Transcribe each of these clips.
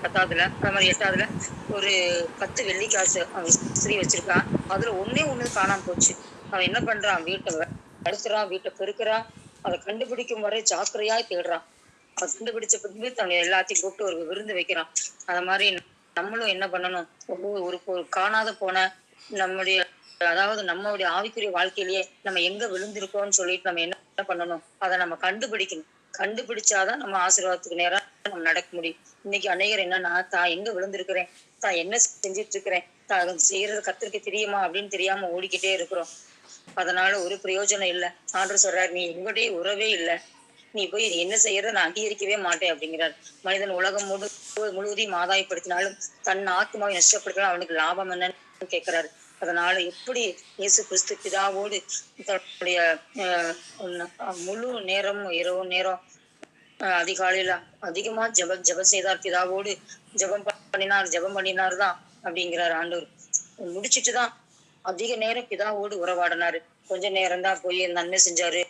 10வதுல அது மாதிரி 8வதுல ஒரு 10 வெள்ளி காசு அவன் இஸ்திரி வச்சிருக்கான். அதுல ஒண்ணே ஒண்ணு காணாம போச்சு. அவன் என்ன பண்றான், வீட்டை அடுக்குறான், வீட்டை பெருக்குறான். அதை கண்டுபிடிக்கும் வரை ஜாக்கிரதையா தேடுறான். அதை கண்டுபிடிச்ச பின்பு தன்னை எல்லாத்தையும் கூப்பிட்டு ஒரு விருந்து வைக்கிறான். அது மாதிரி நம்மளும் என்ன பண்ணணும், ஒரு காணாத போன நம்முடைய, அதாவது நம்மளுடைய ஆவிக்குரிய வாழ்க்கையிலேயே நம்ம எங்க விழுந்திருக்கோம்னு சொல்லிட்டு நம்ம என்ன பண்ணணும், அதை நம்ம கண்டுபிடிக்கணும். கண்டுபிடிச்சாதான் நம்ம ஆசீர்வாதத்துக்கு நேரா நம்ம நடக்க முடியும். இன்னைக்கு அநேகர் என்னன்னா, தான் எங்க விழுந்திருக்கிறேன், தான் என்ன செஞ்சிட்டு இருக்கிறேன், தான் செய்யறது கத்திரிக்க தெரியுமா அப்படின்னு தெரியாம ஓடிக்கிட்டே இருக்கிறோம். அதனால ஒரு பிரயோஜனம் இல்லை. ஆண்டவர் சொல்றாரு, நீ எங்களுடைய உறவே இல்லை, நீ போய் என்ன செய்யறத நான் அங்கீகரிக்கவே மாட்டேன் அப்படிங்கிறார். மனிதன் உலகம் முழுவதையும் ஆதாயப்படுத்தினாலும் தன் ஆத்மாவை நஷ்டப்படுத்தினாலும் அவனுக்கு லாபம் என்னன்னு கேட்கிறாரு. அதனால எப்படி இயேசு கிறிஸ்து பிதாவோடு தன்னுடைய முழு நேரமும் இரவு நேரம் அதிகாலையில அதிகமா ஜெபம் செய்தார், பிதாவோடு ஜெபம் பண்ணினார் தான் அப்படிங்கிறார் ஆண்டவர். முடிச்சிட்டுதான் அதிக நேரம் பிதாவோடு உறவாடினாரு. கொஞ்ச நேரம் தான் போய் நன்மை செஞ்சாரு,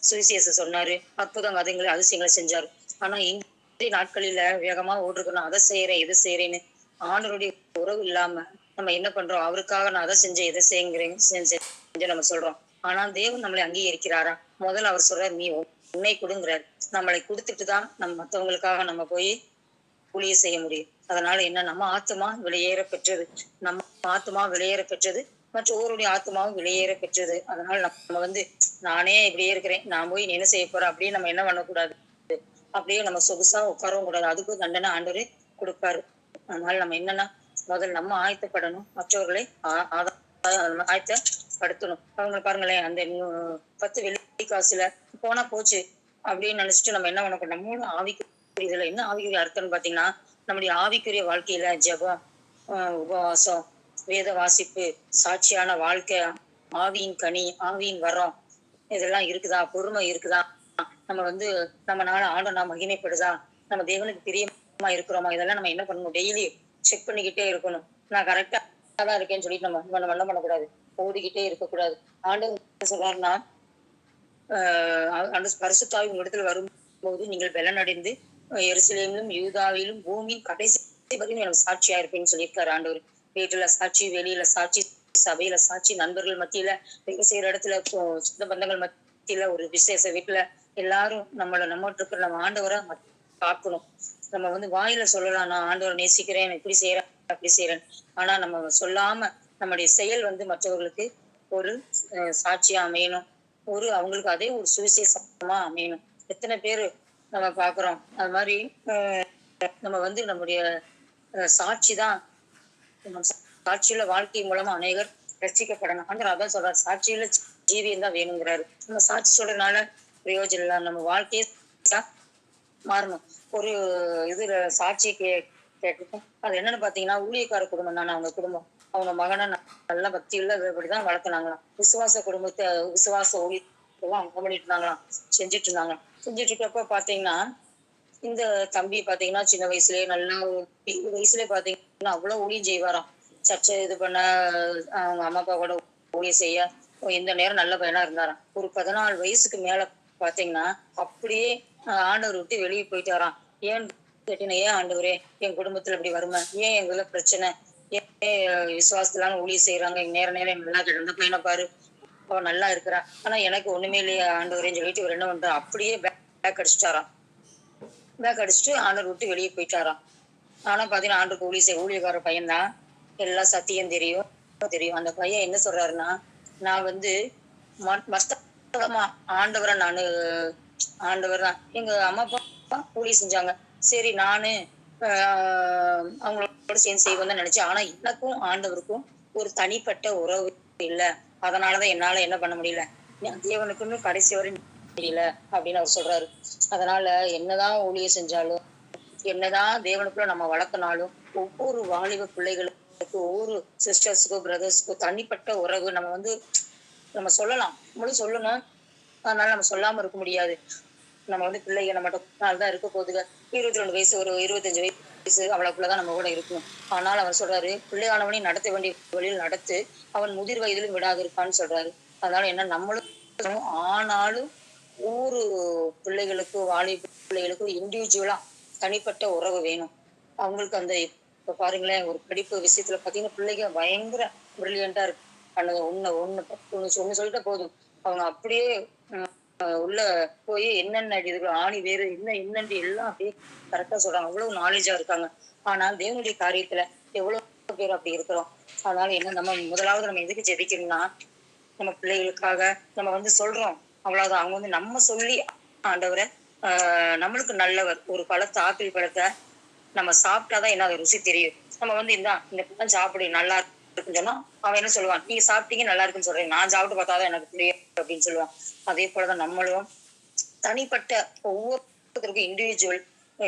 சுவிசேஷம் சொன்னாரு, அற்புதம் அதிசயங்களை செஞ்சாரு. ஆனா இன்றைய நாட்களில வேகமா ஓடுறதுன்னா அதை செய்யறேன் இதை செய்யறேன்னு ஆண்டவருடைய உறவு இல்லாம நம்ம என்ன பண்றோம், அவருக்காக நான் அதை செஞ்சேன் இதை செஞ்சு நம்ம சொல்றோம். ஆனா தேவன் நம்மளை அங்கீகரிக்கிறாரா? முதல்ல அவர் சொல்றாரு, நீ உன்னை கொடுங்கிறார். நம்மளை கொடுத்துட்டுதான் நம்ம மற்றவங்களுக்காக நம்ம போய் ஊழிய செய்ய முடியும். அதனால என்ன, நம்ம ஆத்மா விலையேற பெற்றது, நம்ம ஆத்மா விலையேற பெற்றது, மற்ற ஒவ்வொருடைய ஆத்மாவும் விலையேற பெற்றது. அதனால நம்ம நானே இப்படியே இருக்கிறேன், நான் போய் என்ன செய்ய போறேன் அப்படின்னு நம்ம என்ன பண்ணக்கூடாது, அப்படியே நம்ம சொகுசா உட்காரவும் கூடாது. அதுக்கும் தண்டனை ஆண்டவரே கொடுப்பாரு. அதனால நம்ம என்னன்னா, முதல்ல நம்ம ஆயத்தப்படணும், மற்றவர்களை ஆயத்தப்படுத்தணும். அவங்க பாருங்களேன், அந்த 10 வெள்ளி காசுல போனா போச்சு அப்படின்னு நினைச்சிட்டு நம்ம என்ன பண்ணணும், நம்மளும் ஆவிக்குரிய, இதுல என்ன ஆவிக்குரிய அர்த்தம்னு பாத்தீங்கன்னா, நம்முடைய ஆவிக்குரிய வாழ்க்கையில ஜெபம், உபவாசம், வேத வாசிப்பு, சாட்சியான வாழ்க்கை, ஆவியின் கனி, ஆவியின் வரம், இதெல்லாம் இருக்குதா, பொறுமை இருக்குதா, நம்ம நம்மனால ஆண்டவனா மகிமைப்படுதா, நம்ம தேவனுக்கு பிரியமா இருக்கிறோமா, இதெல்லாம் நம்ம என்ன பண்ணணும், டெய்லி செக் பண்ணிக்கிட்டே இருக்கணும். நான் கரெக்டா தான் இருக்கேன்னு சொல்லிட்டு நம்ம என்ன பண்ணக்கூடாது, ஓடிக்கிட்டே இருக்கக்கூடாது. ஆண்டவர் சொல்றாருன்னா, அந்த பரிசுத்தாவி உங்களிடத்துல வரும்போது நீங்கள் பலனடைந்து எருசலேமிலும் யூதாவிலும் பூமியின் கடைசி வரையும் எனக்கு சாட்சியா இருப்பேன்னு சொல்லியிருக்காரு ஆண்டவர். வீட்டுல சாட்சி, வெளியில சாட்சி, சபையில சாட்சி, நண்பர்கள் மத்தியில, வேலை செய்யற இடத்துல, சொந்த பந்தங்கள் மத்தியில, ஒரு விசேஷ வீட்டுல, எல்லாரும் நம்ம இருக்கிற நம்ம ஆண்டவரை பார்க்கணும். நம்ம வாயில சொல்லலாம், நான் ஆண்டவரை நேசிக்கிறேன், இப்படி செய்யறேன் அப்படி செய்யறேன். ஆனா நம்ம சொல்லாம நம்முடைய செயல் மற்றவர்களுக்கு ஒரு சாட்சியா அமையணும், அவங்களுக்கு அதே ஒரு சுவிசேஷமா அமையணும். எத்தனை பேரு நம்ம பாக்குறோம். அது மாதிரி நம்ம நம்முடைய சாட்சிதான், சாட்சியுள்ள வாழ்க்கை மூலமா அநேகர் ரட்சிக்கப்படணும். ஆண்டவர் அதான் சொல்றாரு, சாட்சியுள்ள ஜீவியம் தான் வேணுங்கிறாரு. நம்ம சாட்சி சொல்றதுனால பிரயோஜனம் இல்லை, நம்ம வாழ்க்கையை மாறணும். ஒரு இதுல சாட்சி கேட்டிருக்கோம். அது என்னன்னு பாத்தீங்கன்னா, ஊழியக்கார குடும்பம் தானே அவங்க குடும்பம். அவங்க மகனை நல்ல பக்தியுள்ள இப்படிதான் வளர்த்துனாங்களாம். விசுவாச குடும்பத்தை, விசுவாச ஊழியெல்லாம் அவங்க பண்ணிட்டு இருந்தாங்களாம், செஞ்சுட்டு இருக்கப்ப பாத்தீங்கன்னா, இந்த தம்பி பாத்தீங்கன்னா சின்ன வயசுலயே நல்லா 20 வயசுலயே பாத்தீங்கன்னா அவ்வளவு ஊழியம் செய்வாராம். சர்ச்சை இது பண்ண, அவங்க அம்மா அப்பா கூட ஊழியம் செய்ய எந்த நேரம் நல்ல பையனா இருந்தாராம். ஒரு 14 வயசுக்கு மேல பாத்தீங்கன்னா அப்படியே ஆண்டவர் விட்டு வெளியே போயிட்டாராம். ஏன் கேட்டீங்கன்னா, ஏன் ஆண்டவரே என் குடும்பத்துல இப்படி வருமா, ஏன் எங்களை பிரச்சனை, ஏன் விசுவாசத்துலான ஊழியம் செய்யறாங்க, நேரம் நல்லா கிடந்த பையனை பாரு, அவன் நல்லா இருக்கிறான், ஆனா எனக்கு ஒண்ணுமே இல்லையா ஆண்டவரேன்னு சொல்லிட்டு இவர் என்ன பண்றான், அப்படியே பேக் அடிச்சுட்டாராம். பேக் அடிச்சுட்டு ஆண்டவர் விட்டு வெளியே போயிட்டாராம். ஆனா பாத்தீங்கன்னா ஆண்டருக்கு ஊழியக்கார பையன் தான், எல்லாம் சத்தியம் தெரியும். அந்த பையன் என்ன சொல்றாருன்னா, நான் மஸ்தமா ஆண்டவரை ஆண்டவர் தான் எங்க அம்மா அப்பா ஊழியம் செஞ்சாங்க, சரி நானு அவங்களோட சேர்ந்து செய்வேன் தான் நினைச்சேன். ஆனா எனக்கும் ஆண்டவருக்கும் ஒரு தனிப்பட்ட உறவு இல்ல, அதனாலதான் என்னால என்ன பண்ண முடியல, தேவனுக்குன்னு கடைசி வரை முடியல அப்படின்னு அவர் சொல்றாரு. அதனால என்னதான் ஊழியம் செஞ்சாலும், என்னதான் தேவனுக்குள்ள நம்ம வளர்த்தினாலும், ஒவ்வொரு வாலிப பிள்ளைகளுக்கு, ஒவ்வொரு சிஸ்டர்ஸுக்கோ பிரதர்ஸுக்கோ தனிப்பட்ட உறவு நம்ம சொல்லலாம், நம்மளும் சொல்லணும். அதனால நம்ம சொல்லாம இருக்க முடியாது. நம்ம பிள்ளைங்க நம்ம தான் இருக்க போகுதுங்க. 22 வயசு, ஒரு 25 வயசு, அவ்வளவுக்குள்ளதான் நம்ம கூட இருக்கணும். ஆனால் அவர் சொல்றாரு, பிள்ளையானவனை நடத்த வேண்டிய வழியில் நடத்து, அவன் முதிர் வயதிலும் விடாது இருப்பான்னு சொல்றாரு. அதனால என்ன, நம்மளும் ஆனாலும் ஒவ்வொரு பிள்ளைகளுக்கும், வாலிப பிள்ளைகளுக்கும் இண்டிவிஜுவலா தனிப்பட்ட உறவு வேணும். அவங்களுக்கு அந்த இப்ப பாருங்களேன், ஒரு படிப்பு விஷயத்துல பாத்தீங்கன்னா பிள்ளைங்க பயங்கர பிரில்லியண்டா இருக்கு. பண்ணுங்க ஒண்ணு ஒண்ணு ஒண்ணு சொல்லிட்டா போதும். அவங்க அப்படியே உள்ள போய் என்னென்ன இதுக்கு ஆணி வேறு என்ன என்னன்னு எல்லாம் அப்படியே கரெக்டா சொல்றாங்க. அவ்வளவு நாலேஜா இருக்காங்க. ஆனால் தேவனுடைய காரியத்துல எவ்வளவு பேர் அப்படி இருக்கிறோம். அதனால என்ன நம்ம முதலாவது நம்ம எதுக்கு ஜெபிக்கணும்னா, நம்ம பிள்ளைகளுக்காக நம்ம சொல்றோம். அவ்வளவுதான். அவங்க நம்ம சொல்லி ஆண்டவரை நம்மளுக்கு நல்லவர். ஒரு பழத்தை ஆப்பிள் பழத்தை நம்ம சாப்பிட்டாதான் என்ன அது ருசி தெரியும். நம்ம இந்த பழம் சாப்பிடு நல்லா இருக்குன்னு சொன்னா அவன் என்ன சொல்லுவான், நீங்க சாப்பிட்டீங்க நல்லா இருக்குன்னு சொல்றீங்க, நான் சாப்பிட்டு பார்த்தாதான் எனக்கு தெரியும் அப்படின்னு சொல்லுவான். அதே போலதான் நம்மளும் தனிப்பட்ட ஒவ்வொருத்தருக்கும் இண்டிவிஜுவல்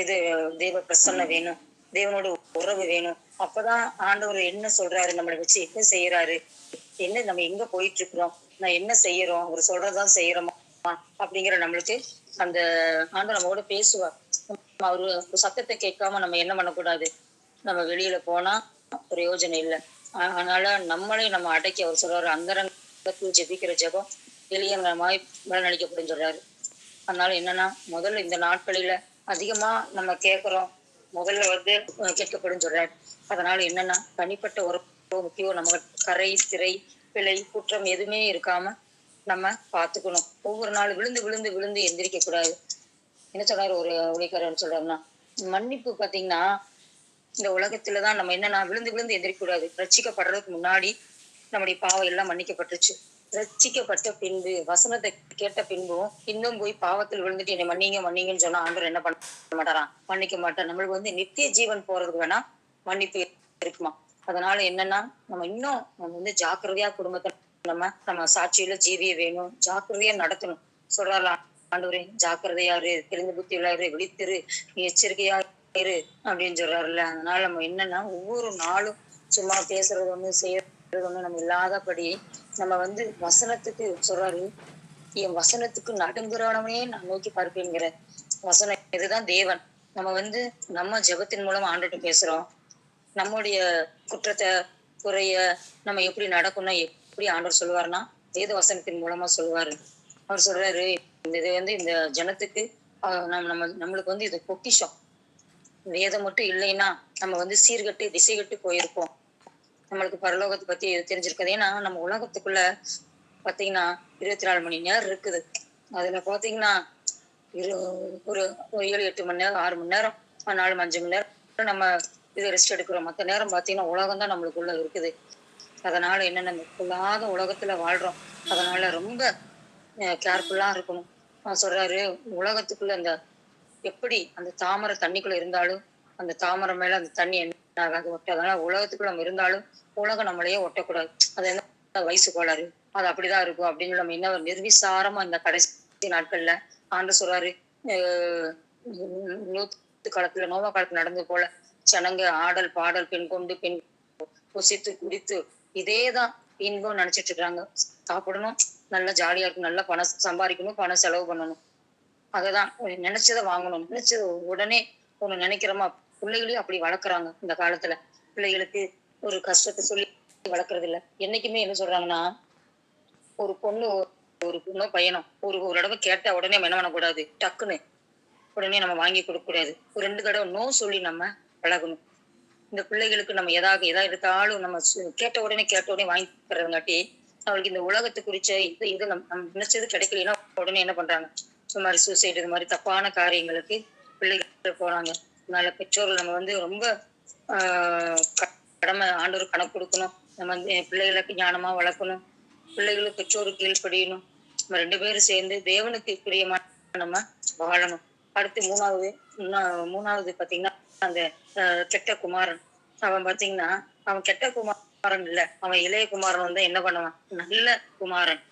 இது தெய்வ பிரசன்னம் வேணும், தேவனோட உறவு வேணும். அப்பதான் ஆண்டவர் என்ன சொல்றாரு, நம்மளை வச்சு என்ன செய்யறாரு, என்ன நம்ம எங்க போயிட்டு இருக்கிறோம், நான் என்ன செய்யறோம், அவர் சொல்றதான் செய்யறோமா அப்படிங்கிற நம்மளுக்கு அந்த ஆண்டவர் நம்மோட பேசுவார். அவரு சத்தத்தை கேட்காம நம்ம என்ன பண்ணக்கூடாது, நம்ம வெளியில போனா பிரயோஜனம் இல்லை. அதனால நம்மளே நம்ம அடக்கி அவர் சொல்றாரு, அந்தரங்கத்தில் ஜெபிக்கிற ஜெபம் எளியங்கமாய் பலனளிக்கப்படும் சொல்றாரு. அதனால என்னன்னா, முதல்ல இந்த நாட்களில அதிகமா நம்ம கேட்கிறோம், முதல்ல கேட்கப்படும் சொல்றாரு. அதனால என்னன்னா, தனிப்பட்ட ஒரு முக்கியம், நம்ம கரை திரை பிழை குற்றம் எதுவுமே இருக்காம நம்ம பார்த்துக்கணும். ஒவ்வொரு நாள் விழுந்து விழுந்து விழுந்து எந்திரிக்க கூடாது. என்ன சொல்றாரு ஒரு ஊழியக்காரர் சொல்றாருன்னா, மன்னிப்பு பாத்தீங்கன்னா இந்த உலகத்துலதான் நம்ம என்னன்னா விழுந்து விழுந்து எந்திரிக்க கூடாது. ரட்சிக்கப்படுறதுக்கு முன்னாடி நம்முடைய பாவம் எல்லாம் மன்னிக்கப்பட்டுருச்சு. ரட்சிக்கப்பட்ட பின்பு வசனத்தை கேட்ட பின்பும் இன்னும் போய் பாவத்தில் விழுந்துட்டு என்னை மன்னிங்க மன்னிங்கன்னு சொன்னா ஆண்டவர் என்ன பண்ண மாட்டாராம், மன்னிக்க மாட்டார். நம்மளுக்கு நித்திய ஜீவன் போறதுக்கு வேணா மன்னிப்பு இருக்குமா. அதனால என்னன்னா, நம்ம இன்னும் நம்ம ஜாக்கிரதையா குடும்பத்தை நம்ம சாட்சியில ஜீவிய வேணும், ஜாக்கிரதையா நடத்தணும். சொல்றாரா ஆண்டவரே, ஜாக்கிரதையாரு, தெரிந்து புத்தி உள்ளாரு, விழித்திரு, நீ எச்சரிக்கையா இரு அப்படின்னு சொல்றாருல்ல. அதனால நம்ம என்னன்னா, ஒவ்வொரு நாளும் சும்மா பேசுறது ஒண்ணு செய்யறது ஒண்ணு நம்ம இல்லாதபடி நம்ம வசனத்துக்கு சொல்றாரு, என் வசனத்துக்கு நடுங்குறவனே நான் நோக்கி பார்ப்பேங்கிற வசனம் இதுதான் தேவன். நம்ம நம்ம ஜெபத்தின் மூலம் ஆண்டுட்டு பேசுறோம். நம்முடைய குற்றத்தை குறைய நம்ம எப்படி நடக்கணும், எப்படி ஆண்டவர் சொல்லுவாருன்னா வேத வசனத்தின் மூலமா சொல்லுவாரு. அவர் சொல்றாரு, இது இந்த ஜனத்துக்கு நம்மளுக்கு இது பொக்கிஷம். வேதம் மட்டும் இல்லைன்னா நம்ம சீர்கட்டு திசை கட்டு போயிருப்போம். நம்மளுக்கு பரலோகத்தை பத்தி தெரிஞ்சிருக்காது. ஏன்னா நம்ம உலகத்துக்குள்ள பாத்தீங்கன்னா 24 மணி நேரம் இருக்குது. அதுல பாத்தீங்கன்னா ஒரு 7-8 மணி நேரம் 6 மணி நேரம் 4-5 மணி நேரம் நம்ம ரெஸ்ட் எடுக்கிறோம். மத்த நேரம் பாத்தீங்கன்னா உலகம் தான் நம்மளுக்குள்ள இருக்குது. அதனால என்ன, நம்ம இல்லாத உலகத்துல வாழ்றோம். அதனால ரொம்ப கேர்ஃபுல்லா இருக்கணும். சொல்றாரு, உலகத்துக்குள்ள எப்படி அந்த தாமரை தண்ணிக்குள்ள இருந்தாலும் அந்த தாமரை மேல அந்த தண்ணி என்ன ஆகாது, ஒட்டாது. உலகத்துக்குள்ள நம்ம இருந்தாலும் உலகம் நம்மளையே ஒட்டக்கூடாது. அது என்ன வயசு கோளாறு, அது அப்படிதான் இருக்கும் அப்படின்னு நம்ம என்ன நிர்விசாரமா இந்த கடைசி நாட்கள்ல ஆண்டு சொல்றாரு. நூத்து காலத்துல நோவா காலத்துல நடந்தது போல ஜனங்க ஆடல் பாடல் பெண் கொண்டு பெண் புசித்து குடித்து இதேதான் இன்பம் நினைச்சிட்டு இருக்காங்க. சாப்பிடணும், நல்லா ஜாலியா இருக்கணும், நல்லா பணம் சம்பாதிக்கணும், பணம் செலவு பண்ணணும், அததான் நினைச்சதை வாங்கணும், நினைச்சது உடனே ஒண்ணு நினைக்கிறோமா. பிள்ளைகளையும் அப்படி வளர்க்குறாங்க இந்த காலத்துல. பிள்ளைகளுக்கு ஒரு கஷ்டத்தை சொல்லி வளர்க்கறது இல்ல. என்னைக்குமே என்ன சொல்றாங்கன்னா, ஒரு பொண்ணோ பையனோ ஒரு தடவை கேட்டா உடனே நம்ம என்ன பண்ணக்கூடாது, டக்குன்னு உடனே நம்ம வாங்கி கொடுக்க கூடாது. ஒரு 2 தடவை நோ சொல்லி நம்ம பழகணும். இந்த பிள்ளைகளுக்கு நம்ம எதா எடுத்தாலும் நம்ம கேட்ட உடனே வாங்கி தர்றதுங்காட்டி அவளுக்கு இந்த உலகத்தை குறிச்ச இது நம்ம நினைச்சது கிடைக்கலன்னா உடனே என்ன பண்றாங்க, இந்த மாதிரி சூசைடு, இது மாதிரி தப்பான காரியங்களுக்கு பிள்ளைகள் போறாங்க. அதனால பெற்றோர்கள் நம்ம ரொம்ப கடமை ஆண்டவர் கணக்கு கொடுக்கணும். நம்ம பிள்ளைகளுக்கு ஞானமா வளர்க்கணும், பிள்ளைகளுக்கு பெற்றோருக்கு கீழ்ப்படியணும். நம்ம 2 பேரும் சேர்ந்து தேவனுக்கு பிரியமா நம்ம வாழணும். அடுத்து மூணாவது பாத்தீங்கன்னா அந்த கெட்ட குமாரன். அவன் பாத்தீங்கன்னா அவன் கெட்ட குமாரன் இல்ல, அவன் இளைய குமாரன் என்ன பண்ணுவான், நல்ல குமாரன்.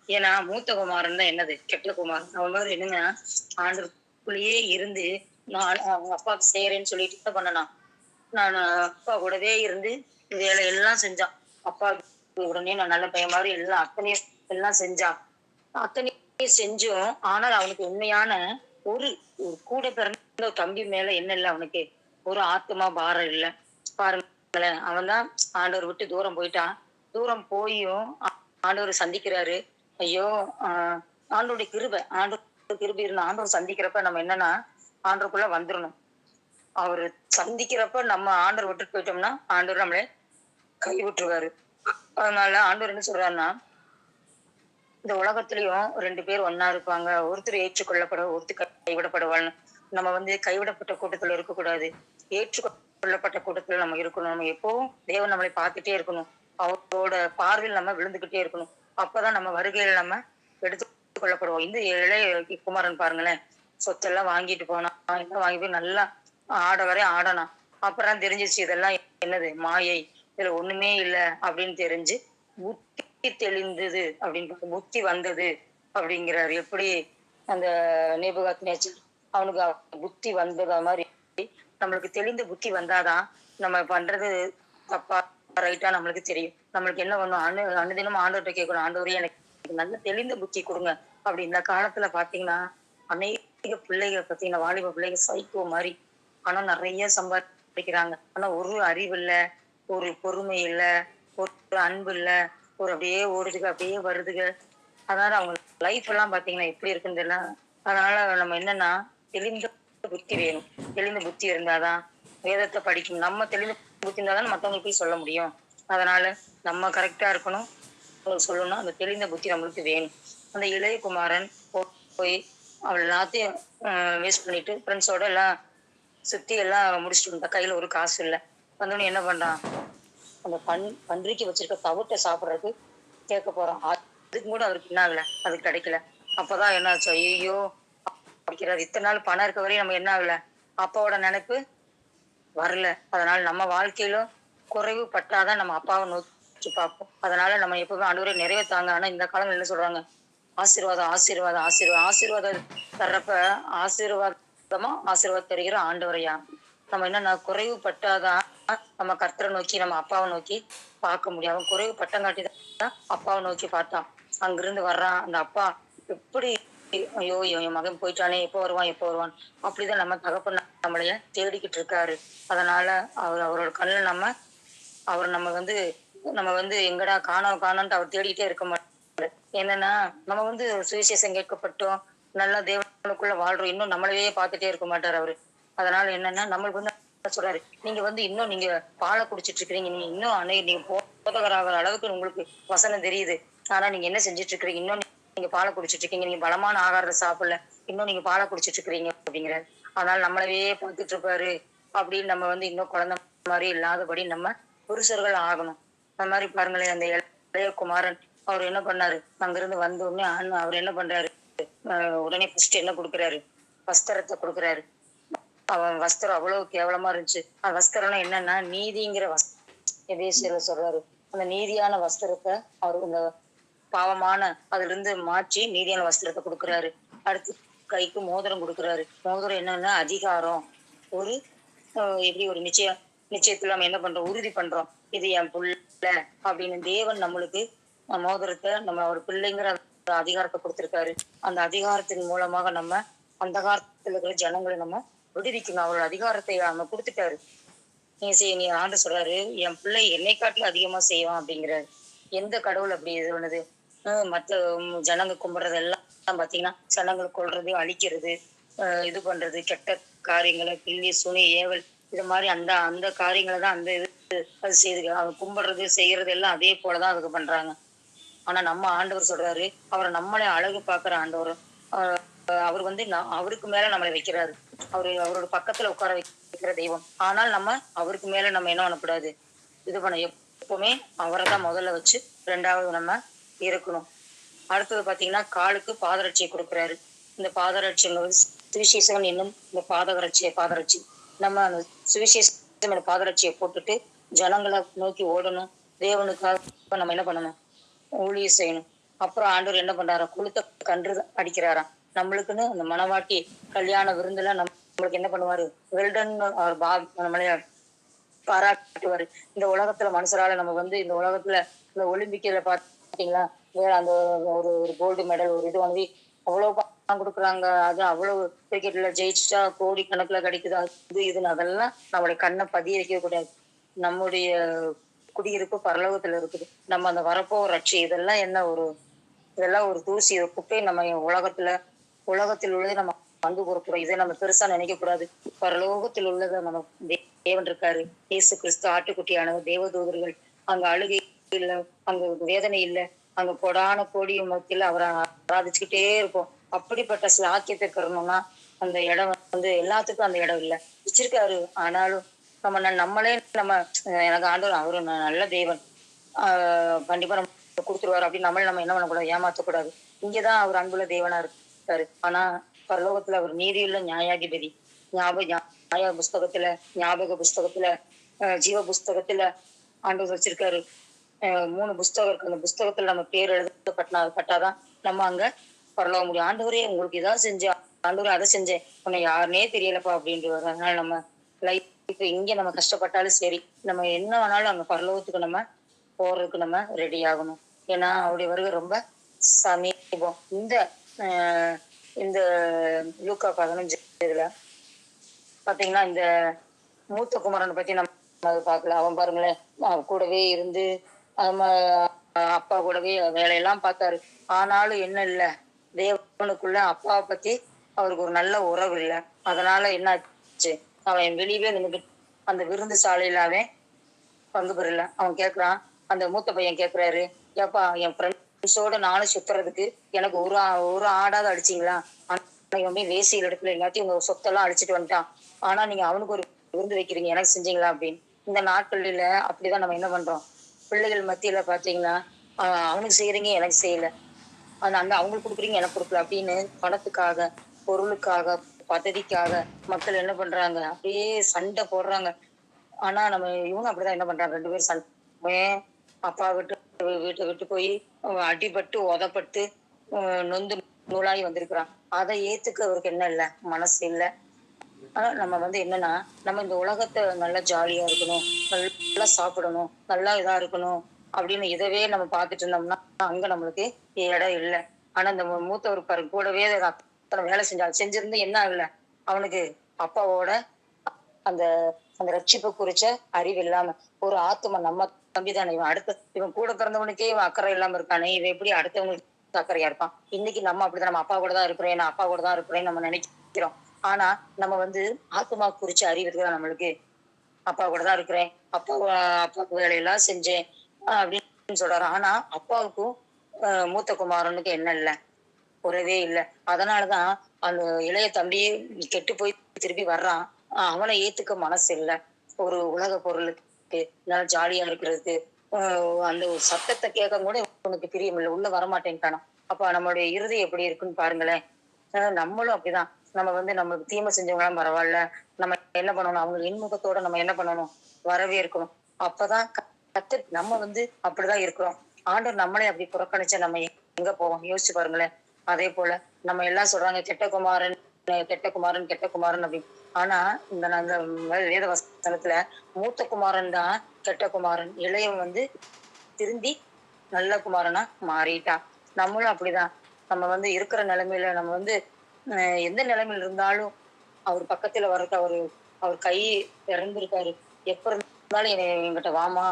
ஏன்னா மூத்த குமாரன் தான் என்னது கெட்ட குமாரன். அவன் மாதிரி என்னங்க, ஆண்டுக்குள்ளேயே இருந்து நான் அவங்க அப்பாவுக்கு செய்யறேன்னு சொல்லிட்டு என்ன பண்ணனான், நான் அப்பா கூடவே இருந்து வேலை எல்லாம் செஞ்சான். அப்பா உடனே நான் நல்ல பையன் மாதிரி அத்தனையும் எல்லாம் செஞ்சான். அத்தனையும் செஞ்சும் ஆனால் அவனுக்கு உண்மையான ஒரு கூட பிறந்த ஒரு தம்பி மேல என்ன இல்லை, அவனுக்கு ஒரு ஆத்மா பாரம் இல்லை. பாருங்களேன், அவன் தான் ஆண்டவர் விட்டு தூரம் போயிட்டான். தூரம் போயும் ஆண்டவர் சந்திக்கிறாரு. ஐயோ, ஆண்டோடைய கிருபை இருந்த ஆண்டவர் சந்திக்கிறப்ப நம்ம என்னன்னா ஆண்டவருக்குள்ள வந்துடணும். அவரு சந்திக்கிறப்ப நம்ம ஆண்டவர் விட்டுட்டு போயிட்டோம்னா ஆண்டவர் நம்மளே கை விட்டுருவாரு. அதனால ஆண்டவர் என்ன சொல்றாருன்னா, இந்த உலகத்திலயும் 2 பேர் ஒண்ணா இருப்பாங்க. ஒருத்தர் ஏற்றுக்கொள்ளப்பட, ஒருத்தர் கைவிடப்படுவாள்ன்னு. நம்ம கைவிடப்பட்ட கூட்டத்துல இருக்கக்கூடாது. ஏற்றுக்கொள்ளப்பட்ட கூட்டத்துல நம்ம இருக்கணும். நம்ம எப்பவும் தேவன் நம்மளை பார்த்துட்டே இருக்கணும். அவரோட பார்வையில் நம்ம விழுந்துகிட்டே இருக்கணும். அப்பதான் நம்ம வருகையில நம்ம எடுத்துக் கொள்ளப்படுவோம். இந்த இளைய குமாரன் பாருங்களேன், சொத்தெல்லாம் வாங்கிட்டு போனான். எல்லாம் வாங்கி போய் நல்லா ஆட வரை ஆடனான். அப்புறம் தெரிஞ்சிருச்சு இதெல்லாம் என்னது மாயை. இதுல ஒண்ணுமே இல்ல அப்படின்னு தெரிஞ்சு புத்தி தெளிந்தது அப்படின்னு புத்தி வந்தது அப்படிங்கிறாரு. எப்படி அந்த நேபுகாத்நேச்சர் அவனுக்கு புத்தி வந்ததா மாதிரி நம்மளுக்கு தெளிந்த புத்தி வந்தாதான் நம்ம பண்றது தப்பா ரைட்டா நம்மளுக்கு தெரியும். நம்மளுக்கு என்ன பண்ணும் அனுதினமும் ஆண்டவர்கிட்ட கேட்கணும், ஆண்டவரே எனக்கு நல்ல தெளிந்த புத்தி கொடுங்க. அப்படி இந்த காலத்துல பாத்தீங்கன்னா அநேக பிள்ளைகளை பாத்தீங்கன்னா வாலிப பிள்ளைங்க சைக்கோ மாதிரி பணம் நிறைய சம்பாதிக்கிறாங்க. ஆனா ஒரு அறிவு இல்ல, ஒரு பொறுமை இல்ல, ஒரு அன்பு இல்ல, ஒரு அப்படியே ஓடுதுங்க அப்படியே வருதுங்க. அதனால அவங்க லைஃப் எல்லாம் பாத்தீங்கன்னா எப்படி இருக்குன்னு தெரியல. அதனால நம்ம என்னன்னா தெளிந்த புத்தி வேணும். தெளிந்த புத்தி இருந்தாதான் வேதத்தை படிக்கணும். நம்ம தெளிந்த புத்தி இருந்தாதான் மத்தவங்களுக்கு போய் சொல்ல முடியும். அதனால நம்ம கரெக்டா இருக்கணும். சொல்லணும்னா அந்த தெளிந்த புத்தி நம்மளுக்கு வேணும். அந்த இளைய குமாரன் போய் அவள் எல்லாத்தையும் வேஸ்ட் பண்ணிட்டு ஃப்ரெண்ட்ஸோட எல்லாம் சுத்தி எல்லாம் முடிச்சுட்டு வந்தா. கையில ஒரு காசு இல்லை. வந்தோடனே என்ன பண்றான், அந்த பன்றிக்கு வச்சிருக்க தவிட்ட சாப்பிட்றதுக்கு கேட்க போறான். அதுக்கு கூட அவருக்கு என்ன ஆகல, அது கிடைக்கல. அப்பதான் என்ன ஆச்சு, ஐயோ படிக்கிறாரு. இத்தனை நாள் பணம் இருக்க வரையும் நம்ம என்ன ஆகல, அப்பாவோட நினைப்பு வரல. அதனால நம்ம வாழ்க்கையிலும் குறைவு பட்டாதான் நம்ம அப்பாவை நோக்கி பார்ப்போம். அதனால நம்ம எப்பவுமே ஆண்டவரே நிறைவேற்றாங்க. ஆனா இந்த காலம் என்ன சொல்றாங்க, ஆசீர்வாதம் ஆசீர்வாதம் ஆசீர்வாதம் ஆசீர்வாதம் தர்றப்ப ஆசீர்வாதம் தருகிற ஆண்டவரையா. நம்ம என்னன்னா குறைவு பட்டாதான் நம்ம கர்த்தரை நோக்கி நம்ம அப்பாவை நோக்கி பார்க்க முடியும். குறைவு பட்டங்காட்டி தான் அப்பாவை நோக்கி பார்த்தான். அங்கிருந்து வர்றான் அந்த அப்பா. எப்படி ஐயோ என் மகன் போயிட்டானே, எப்போ வருவான் எப்போ வருவான். அப்படிதான் நம்ம தகப்பன் நம்மளைய தேடிக்கிட்டு இருக்காரு. அதனால அவரோட கண்ணில் நம்ம எங்கடா காணோம் காணோன்ட்டு அவர் தேடிக்கிட்டே இருக்க மாட்டாரு. என்னன்னா நம்ம சுவிசேஷம் கேட்கப்பட்டோம், நல்லா தேவனுக்குள்ள வாழ்றோம், இன்னும் நம்மளையே பார்த்துட்டே இருக்க மாட்டாரு அவரு. அதனால என்னன்னா நம்மளுக்கு சொல்றாரு, இன்னும் நீங்க பாலை குடிச்சிட்டு இருக்கிறீங்க, நீங்க இன்னும் நீங்க போதகராகிற அளவுக்கு உங்களுக்கு வசனம் தெரியுது. ஆனா நீங்க என்ன செஞ்சிட்டு இருக்கிறீங்க, இன்னும் நீங்க பாலை குடிச்சிட்டு இருக்கீங்க, நீங்க பலமான ஆகாரத்தை சாப்பிடல, இன்னும் நீங்க பாலை குடிச்சிட்டு இருக்கிறீங்க அப்படிங்கிறாரு. அதனால நம்மளவே பார்த்துட்டு இருப்பாரு. அப்படின்னு நம்ம இன்னும் குழந்தை மாதிரி இல்லாதபடி நம்ம புருஷர்கள் ஆகணும். அந்த மாதிரி பாருங்களேன், அந்த இளைய குமாரன் அவர் என்ன பண்ணாரு, அங்கிருந்து வந்த உடனே அவர் என்ன பண்றாரு, உடனே ஃபர்ஸ்ட் என்ன கொடுக்குறாரு, வஸ்திரத்தை கொடுக்குறாரு. அவன் வஸ்திரம் அவ்வளவு கேவலமா இருந்துச்சு. அந்த வஸ்திரம்னா என்னன்னா நீதிங்கிற எபேசியர்ல சொல்றாரு. அந்த நீதியான வஸ்திரத்தை அவர் இந்த பாவமான அதுல இருந்து மாற்றி நீதியான வஸ்திரத்தை கொடுக்குறாரு. அடுத்து கைக்கு மோதிரம் கொடுக்குறாரு. மோதிரம் என்னன்னா அதிகாரம். ஒரு எப்படி ஒரு நிச்சயத்துல நம்ம என்ன பண்றோம், உறுதி பண்றோம், இது என் புள்ள அப்படின்னு. தேவன் நம்மளுக்கு மோதிரத்தை நம்ம ஒரு பிள்ளைங்கிற அதிகாரத்தை கொடுத்திருக்காரு. அந்த அதிகாரத்தின் மூலமாக நம்ம அந்த காலத்துல இருக்கிற ஜனங்களை நம்ம விடுவிக்கணும். அவரோட அதிகாரத்தை நம்ம கொடுத்துட்டாரு. நீ ஆண்டு சொல்றாரு, என் பிள்ளை என்னை காட்டிலும் அதிகமா செய்வான் அப்படிங்கிறாரு. எந்த கடவுள் அப்படி இது பண்ணுது, மத்த ஜனங்க கும்பிடுறது எல்லாம் பாத்தீங்கன்னா ஜனங்களை கொல்றது, அழிக்கிறது, இது பண்றது, கெட்ட காரியங்களை, பில்லி சுனி ஏவல், இது மாதிரி அந்த அந்த காரியங்களை தான் அந்த இது அது செய்து அவங்க கும்பிடுறது செய்யறது எல்லாம் அதே போலதான் அதுக்கு பண்றாங்க. ஆனா நம்ம ஆண்டவர் சொல்றாரு, அவரை நம்மளே அழகு பார்க்கிற ஆண்டவர். அவர் அவருக்கு மேல நம்மளை வைக்கிறாரு. அவரோட பக்கத்துல உட்கார வைக்கிற தெய்வம். ஆனால் நம்ம அவருக்கு மேல நம்ம என்ன பண்ணக்கூடாது, இது பண்ண எப்பவுமே அவரை தான் முதல்ல வச்சு ரெண்டாவது நம்ம இருக்கணும். அடுத்தது பாத்தீங்கன்னா காலுக்கு பாதரட்சியை கொடுக்குறாரு. இந்த பாதரட்சிங்க சுவிசேஷம் என்னும் இந்த பாதரட்சி நம்ம அந்த சுவிசேஷம் பாதரட்சியை போட்டுட்டு ஜனங்களை நோக்கி ஓடணும். தேவனுக்காக நம்ம என்ன பண்ணணும், ஊழிய செய்யணும். அப்புறம் ஆண்டவர் என்ன பண்றாரா, கொளுத்த கன்று அடிக்கிறாராம். நம்மளுக்குன்னு அந்த மனவாட்டி கல்யாண விருந்துல நம்மளுக்கு என்ன பண்ணுவாரு, வெல்டன் நம்மளைய பாராட்டுவாரு. இந்த உலகத்துல மனுஷரால நம்ம இந்த உலகத்துல இந்த ஒலிம்பிக்ல பாத்தீங்களா, வேற அந்த ஒரு கோல்டு மெடல் ஒரு இது அவ்வளவு பணம் கொடுக்குறாங்க. அது அவ்வளவு கிரிக்கெட்ல ஜெயிச்சா கோடி கணக்குல கிடைக்குது. அது இதுன்னு அதெல்லாம் நம்மளுடைய கண்ணை பதிய வைக்க கூடாது. நம்முடைய குடியிருப்பு பரலோகத்துல இருக்குது. நம்ம அந்த வரப்போ ரட்சி இதெல்லாம் ஒரு தூசி குப்பை. நம்ம உலகத்தில் உள்ளது நம்ம அன்பு கூறக்கூடாது. இதை நம்ம பெருசா நினைக்க கூடாது. பரலோகத்தில் உள்ளத நம்ம தேவன் இருக்காரு. இயேசு கிறிஸ்து ஆட்டுக்குட்டியானவர், தேவதூதர்கள். அங்க அழுகை இல்ல, அங்க வேதனை இல்ல, அங்க கொடான கோடி மத்தியில அவரை ஆராதிச்சுக்கிட்டே இருக்கும். அப்படிப்பட்ட சிலாக்கியத்தை பெறணும்னா அந்த இடம் எல்லாத்துக்கும் அந்த இடம் இல்ல வச்சிருக்காரு. ஆனாலும் நம்மளே நம்ம எனக்கு ஆண்டவர் அவரு நல்ல தேவன், கண்டிப்பா நம்ம கொடுத்துருவாரு அப்படின்னு நம்ம என்ன பண்ணக்கூடாது, ஏமாத்தக்கூடாது. இங்கதான் அவர் அன்புள்ள தேவனா இருக்காரு. ஆனா பரலோகத்துல அவர் நீதியுள்ள நியாயாதிபதி. நியாய புஸ்தகத்துல, ஞாபக புஸ்தகத்துல, ஜீவ புஸ்தகத்துல ஆண்டவர் வச்சிருக்காரு. 3 புஸ்தகம் இருக்கு. அந்த புஸ்தகத்துல நம்ம பேர் பட்டாதான் நம்ம அங்க பரலோக முடியும். ஆண்டவரே உங்களுக்கு இதான் செஞ்சேன், ஆண்டவரே அதை செஞ்சேன், உன்னை யாருனே தெரியலப்பா அப்படின்ட்டு வரும். அதனால நம்ம லைஃப் இங்க நம்ம கஷ்டப்பட்டாலும் சரி, நம்ம என்ன வேணாலும் அங்க பரலோகத்துக்கு நம்ம போறதுக்கு நம்ம ரெடி ஆகணும். ஏன்னா அவருடைய வருகை ரொம்ப சமீபம். ஆஹ் இந்த லூக்கா 15 இதுல பாத்தீங்கன்னா இந்த மூத்த குமரனை பத்தி நம்ம பார்க்கல. அவன் பாருங்களேன், கூடவே இருந்து அப்பா கூடவே வேலையெல்லாம் பார்த்தாரு. ஆனாலும் என்ன இல்ல, தேவனுக்குள்ள அப்பாவை பத்தி அவருக்கு ஒரு நல்ல உறவு இல்ல. அதனால என்ன ஆச்சு, அவன் வெளியவே நின்று அந்த விருந்து சாலையில அவன் பங்கு பெறல. அவன் கேக்குறான், அந்த மூத்த பையன் கேக்குறாரு, ஏப்பா என் ஃப்ரெண்ட்ஸோட நானும் சுத்துறதுக்கு எனக்கு ஒரு ஆடாவது அடிச்சிங்களா? ஆனா வேசியில் இடத்துல எல்லாத்தையும் உங்க சொத்தெல்லாம் அழிச்சிட்டு வந்துட்டான். ஆனா நீங்க அவனுக்கு ஒரு விருந்து வைக்கிறீங்க, எனக்கு செஞ்சீங்களா அப்படின்னு. இந்த நாட்கள்ல அப்படிதான் நம்ம என்ன பண்றோம், பிள்ளைகள் மத்தியில பாத்தீங்கன்னா அவனுக்கு செய்யறீங்க, எனக்கு செய்யல, அந்த அவங்களுக்கு கொடுக்குறீங்க, எனக்கு கொடுக்கல அப்படின்னு பணத்துக்காக, பொருளுக்காக, பதவிக்காக மக்கள் என்ன பண்றாங்க, அப்படியே சண்டை போடுறாங்க. ஆனா நம்ம இவங்க அப்படிதான் என்ன பண்றாங்க, 2 பேரும் சண்டை. அப்பா வீட்டை விட்டு போய் அடிபட்டு உதப்பட்டு நொந்து நூலாகி வந்திருக்கிறான். அதை ஏத்துக்க அவருக்கு என்ன இல்ல, மனசு இல்ல. ஆனா நம்ம என்னன்னா, நம்ம இந்த உலகத்தை நல்லா ஜாலியா இருக்கணும், நல்லா சாப்பிடணும், நல்லா இதா இருக்கணும் அப்படின்னு இதவே நம்ம பார்த்துட்டு இருந்தோம்னா அங்க நம்மளுக்கு இடம் இல்லை. ஆனா இந்த மூத்தவர் பாரு கூடவே அத்தனை வேலை செஞ்சிருந்து என்ன இல்ல, அவனுக்கு அப்பாவோட அந்த அந்த ரட்சிப்பு குறிச்ச அறிவு இல்லாம, ஒரு ஆத்மா நம்ம தம்பிதானே, இவன் கூட பிறந்தவனுக்கே இவன் அக்கறை இல்லாம இருக்கானே, இவன் எப்படி அடுத்தவங்களுக்கு அக்கறையா இருப்பான். இன்னைக்கு நம்ம அப்படிதான், நம்ம அப்பா கூட தான் இருக்கிறேன், நான் அப்பா கூட தான் இருக்கிறேன்னு நம்ம நினைக்கிறோம். ஆனா நம்ம ஆத்மா குறிச்ச அறிவு இருக்குதா நம்மளுக்கு, அப்பா கூட தான் இருக்கிறேன், அப்பாவுக்கு வேலையெல்லாம் செஞ்சேன் அப்படின்னு சொல்றாரு. ஆனா அப்பாவுக்கும் மூத்த குமாரனுக்கு என்ன இல்ல, உறவே இல்லை. அதனாலதான் அந்த இளைய தம்பி கெட்டு போய் திருப்பி வர்றான். அவனை ஏத்துக்க மனசு இல்லை. ஒரு உலக பொருளுக்கு நல்லா ஜாலியா இருக்கிறதுக்கு அந்த ஒரு சத்தத்தை கேட்க கூட உனக்கு பிரியம் இல்லை, உள்ள வரமாட்டேன்ட்டானா. அப்ப நம்மளுடைய இறுதி எப்படி இருக்குன்னு பாருங்களேன். நம்மளும் அப்படிதான். நம்மளுக்கு தீமை செஞ்சவங்களாம் பரவாயில்ல, நம்ம என்ன பண்ணணும், அவங்க இன்முகத்தோட நம்ம என்ன பண்ணணும், வரவே இருக்கணும். அப்பதான் நம்ம அப்படிதான் இருக்கிறோம். ஆண்டவர் நம்மளே அப்படி புறக்கணிச்சா நம்ம எங்க போவோம், யோசிச்சு பாருங்களேன். அதே போல நம்ம எல்லாம் சொல்றாங்க கெட்ட குமாரன் கெட்ட குமாரன் கெட்ட குமாரன் அப்படின்னு. ஆனா இந்த வேத வசனத்துல மூத்த குமாரன் தான் கெட்ட குமாரன், இளையவன் திருந்தி நல்ல குமாரனா மாறிட்டான். நம்மளும் அப்படிதான். நம்ம இருக்கிற நிலைமையில நம்ம எந்த நிலைமையில இருந்தாலும் அவர் பக்கத்துல வர்றதுக்கு அவர் கை திறந்திருக்காரு. எப்ப இருந்தாலும் என்கிட்ட வாமா,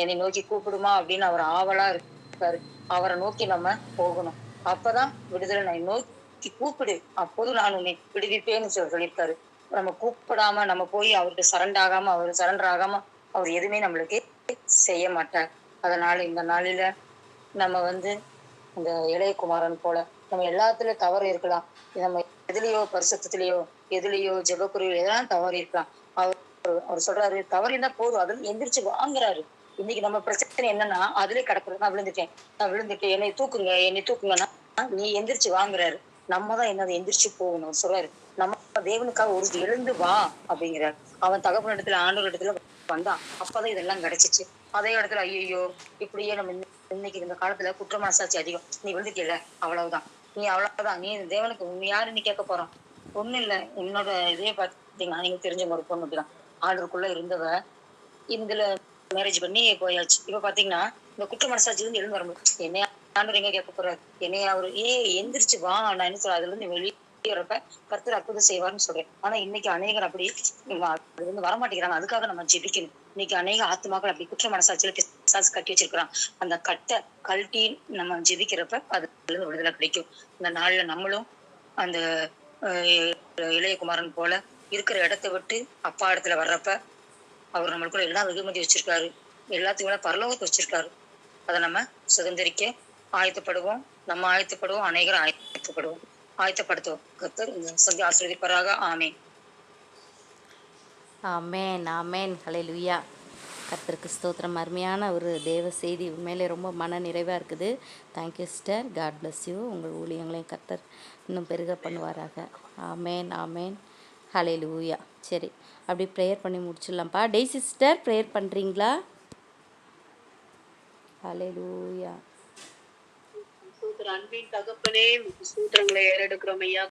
என்னை நோக்கி கூப்பிடுமா அப்படின்னு அவர் ஆவலா இருக்காரு. அவரை நோக்கி நம்ம போகணும். அப்பதான் விடுதலை. நான் நோக்கி கூப்பிடு, அப்போது நான் உன்னை விடுவிப்பேன்னு சொல்லியிருக்காரு. நம்ம கூப்பிடாம நம்ம போய் அவருக்கு சரண்டர் ஆகாம அவர் எதுவுமே நம்மளுக்கு செய்ய மாட்டார். அதனால இந்த நாளில நம்ம இந்த இளையகுமாரன் போல நம்ம எல்லாத்துலயும் தவறு இருக்கலாம். நம்ம எதுலயோ பரிசுத்திலேயோ எதுலயோ ஜெபக்குறியோ எதெல்லாம் தவறு இருக்கலாம். அவர் சொல்றாரு, தவறு இருந்தா போதும், அதுல எந்திரிச்சு வாங்குறாரு. இன்னைக்கு நம்ம பிரச்சனை என்னன்னா, அதுலயே கிடக்குறது, நான் விழுந்துட்டேன், என்னை தூக்குங்கன்னா நீ எந்திரிச்சு வாங்குறாரு. நம்ம தான் என்னது எந்திரிச்சு போகணும் சொல்றாரு. நம்ம தேவனுக்காக ஒரு எழுந்து வா அப்படிங்கிறார். அவன் தகப்பன் இடத்துல, ஆண்டவர் இடத்துல வந்தான். அப்பதான் இதெல்லாம் கிடைச்சிச்சு. அதே இடத்துல ஐயோ இப்படியே நம்ம இன்னைக்கு இந்த காலத்துல குற்ற மனசாட்சி அதிகம். நீ விழுந்துட்டல, அவ்வளவுதான், நீ தேவனுக்கு உன் யாருன்னு கேட்க போறான். ஒண்ணு இல்ல, உன்னோட இதே பாத்தீங்கன்னா நீங்க தெரிஞ்ச ஒரு பொண்ணு அப்படிதான் ஆண்டருக்குள்ள இருந்தவ இதுல மேரேஜ் பண்ணி போயாச்சு. இப்ப பாத்தீங்கன்னா இந்த குற்ற மனசாட்சியில இருந்து எழுந்து வரணும். என்னைய ஆண்டவர் எங்க கேட்க போறாரு, என்னைய அவரு எந்திரிச்சு வா, நான் என்ன சொல்றேன், அதுல இருந்து வெளியேறப்ப கர்த்தர் அற்புதம் செய்வார்னு சொல்றேன். ஆனா இன்னைக்கு அநேகர் அப்படி அது வரமாட்டேங்கிறாங்க. அதுக்காக நம்ம ஜெபிக்கணும். இன்னைக்கு அநேக ஆத்மாக்கள் அப்படி குற்ற மனசாட்சியில பிசாசு கட்டி வச்சிருக்கிறான். அந்த கட்டை கழட்டி நம்ம ஜெபிக்கிறப்ப அதுல இருந்து விடுதலை கிடைக்கும். இந்த நாள்ல நம்மளும் அந்த இளையகுமாரன் போல இருக்கிற இடத்த விட்டு அப்பா இடத்துல வர்றப்ப அவர் நம்மளுக்குள்ள எல்லா வெகுமதி வச்சிருக்காரு, எல்லாத்தையும் பரலோகத்தை வச்சிருக்காரு. அதை நம்ம சுதந்திரிக்க ஆயத்தப்படுவோம். நம்ம ஆயத்தப்படுவோம், அநேகரும் ஆயத்தப்படுவோம், ஆயத்தப்படுத்துவோம். கர்த்தர் சொல்லி ஆசீர்வதிப்பாராக. ஆமென். ஆமென் ஆமென் ஹல்லேலூயா. கர்த்தருக்கு ஸ்தோத்திரம். அருமையான ஒரு தேவ செய்தி, உண்மையிலே ரொம்ப மன நிறைவாக இருக்குது. Thank you sister. God bless you. உங்கள் ஊழியங்களையும் கர்த்தர் இன்னும் பெருக பண்ணுவாராக. ஆமென் ஆமென் ஹல்லேலூயா. சரி, அப்படி ப்ரேயர் பண்ணி முடிச்சிடலாம்ப்பா. டெய்ஸி சிஸ்டர் ப்ரேயர் பண்ணுறீங்களா? ஹல்லேலூயா. அன்பின் தகப்பனே, சூத்திரங்களை ஏறெடுக்கிறோம் ஐயா.